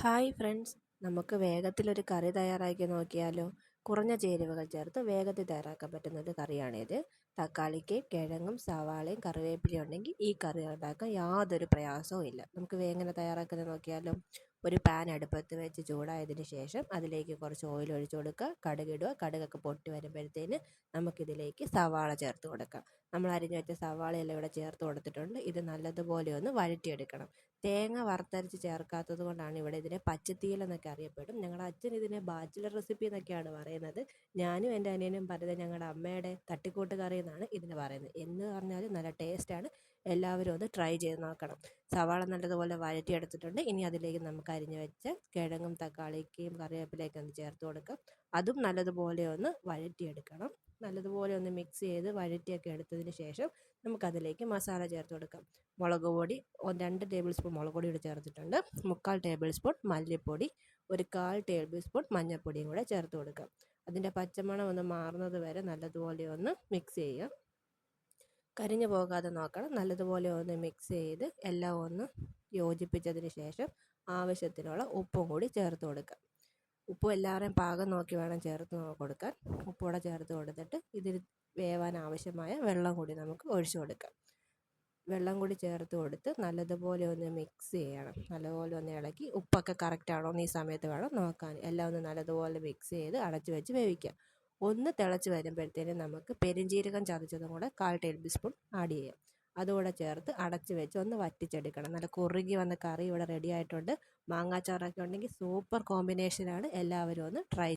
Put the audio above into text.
Hi friends, നമുക്ക് വേഗത്തിലൊരു കറി തയ്യാറാക്കി നോക്കിയാലോ? കുറഞ്ഞ ചേരുവകൾ ചേർത്ത് വേഗത്തിൽ തയ്യാറാക്കാൻ പറ്റുന്ന ഒരു കറിയാണിത്. തക്കാളിക്ക് കിഴങ്ങും സവാളയും കറിവേപ്പിലയും ഉണ്ടെങ്കിൽ ഈ കറി ഉണ്ടാക്കാൻ യാതൊരു പ്രയാസവും ഇല്ല. നമുക്ക് എങ്ങനെ തയ്യാറാക്കുന്നത് നോക്കിയാലോ? ഒരു പാൻ അടുപ്പത്ത് വെച്ച് ചൂടായതിന് ശേഷം അതിലേക്ക് കുറച്ച് ഓയിൽ ഒഴിച്ചു കൊടുക്കുക, കടുകിടുക. കടുകൊക്കെ പൊട്ടി വരുമ്പോഴത്തേന് നമുക്കിതിലേക്ക് സവാള ചേർത്ത് കൊടുക്കാം. നമ്മൾ അരിഞ്ഞു വെച്ച സവാളയെല്ലാം ഇവിടെ ചേർത്ത് കൊടുത്തിട്ടുണ്ട്. ഇത് നല്ലതുപോലെ ഒന്ന് വഴറ്റിയെടുക്കണം. തേങ്ങ വറുത്തരച്ച് ചേർക്കാത്തത് കൊണ്ടാണ് ഇവിടെ ഇതിനെ പച്ചത്തീയൽ എന്നൊക്കെ അറിയപ്പെടും. ഞങ്ങളുടെ അച്ഛൻ ഇതിനെ ബാച്ചിലർ റെസിപ്പി എന്നൊക്കെയാണ് പറയുന്നത്. ഞാനും എൻ്റെ അനിയനും പറയുന്നത് ഞങ്ങളുടെ അമ്മയുടെ തട്ടിക്കൂട്ട് കറി എന്നാണ് ഇതിന് പറയുന്നത്. എന്ന് പറഞ്ഞാൽ നല്ല ടേസ്റ്റാണ്. എല്ലാവരും ഒന്ന് ട്രൈ ചെയ്ത് നോക്കണം. സവാള നല്ലതുപോലെ വഴറ്റിയെടുത്തിട്ടുണ്ട്. ഇനി അതിലേക്ക് നമുക്ക് അരിഞ്ഞു വെച്ച കിഴങ്ങും തക്കാളിക്കും കറിവേപ്പിലയൊക്കെ ഒന്ന് ചേർത്ത് കൊടുക്കാം. അതും നല്ലതുപോലെ ഒന്ന് വഴറ്റിയെടുക്കണം. നല്ലതുപോലെ ഒന്ന് മിക്സ് ചെയ്ത് വഴറ്റിയൊക്കെ എടുത്തതിന് ശേഷം നമുക്കതിലേക്ക് മസാല ചേർത്ത് കൊടുക്കാം. മുളക് പൊടി 2 ടേബിൾ സ്പൂൺ മുളക് പൊടി കൂടി ചേർത്തിട്ടുണ്ട്. 3/4 ടേബിൾ സ്പൂൺ മല്ലിപ്പൊടി, 1/4 ടേബിൾ സ്പൂൺ മഞ്ഞൾപ്പൊടിയും കൂടെ ചേർത്ത് കൊടുക്കാം. അതിൻ്റെ പച്ചമണം ഒന്ന് മാറുന്നത് വരെ നല്ലതുപോലെ ഒന്ന് മിക്സ് ചെയ്യുക. കരിഞ്ഞു പോകാതെ നോക്കണം. നല്ലതുപോലെ ഒന്ന് മിക്സ് ചെയ്ത് എല്ലാം ഒന്ന് യോജിപ്പിച്ചതിന് ശേഷം ആവശ്യത്തിനുള്ള ഉപ്പും കൂടി ചേർത്ത് കൊടുക്കുക. ഉപ്പും എല്ലാവരെയും പാകം നോക്കി വേണം ചേർത്ത് കൊടുക്കാൻ. ഉപ്പൂടെ ചേർത്ത് കൊടുത്തിട്ട് ഇതിൽ വേവാൻ ആവശ്യമായ വെള്ളം കൂടി നമുക്ക് ഒഴിച്ചു കൊടുക്കാം. വെള്ളം കൂടി ചേർത്ത് കൊടുത്ത് നല്ലതുപോലെ ഒന്ന് മിക്സ് ചെയ്യണം. നല്ലതുപോലെ ഒന്ന് ഇളക്കി ഉപ്പൊക്കെ കറക്റ്റ് ആണോ എന്ന് ഈ സമയത്ത് വേണം നോക്കാൻ. എല്ലാം ഒന്ന് നല്ലതുപോലെ മിക്സ് ചെയ്ത് അടച്ചു വെച്ച് വേവിക്കാം. ഒന്ന് തിളച്ച് വരുമ്പോഴത്തേനും നമുക്ക് പെരുംജീരകം ചതച്ചതും കൂടെ 1/4 ടേബിൾ സ്പൂൺ ആഡ് ചെയ്യാം. അതുകൂടെ ചേർത്ത് അടച്ച് വെച്ച് ഒന്ന് വറ്റിച്ചെടുക്കണം. നല്ല കുറുകി വന്ന കറി ഇവിടെ റെഡി ആയിട്ടുണ്ട്. മാങ്ങാച്ചാറൊക്കെ ഉണ്ടെങ്കിൽ സൂപ്പർ കോമ്പിനേഷനാണ്. എല്ലാവരും ഒന്ന് ട്രൈ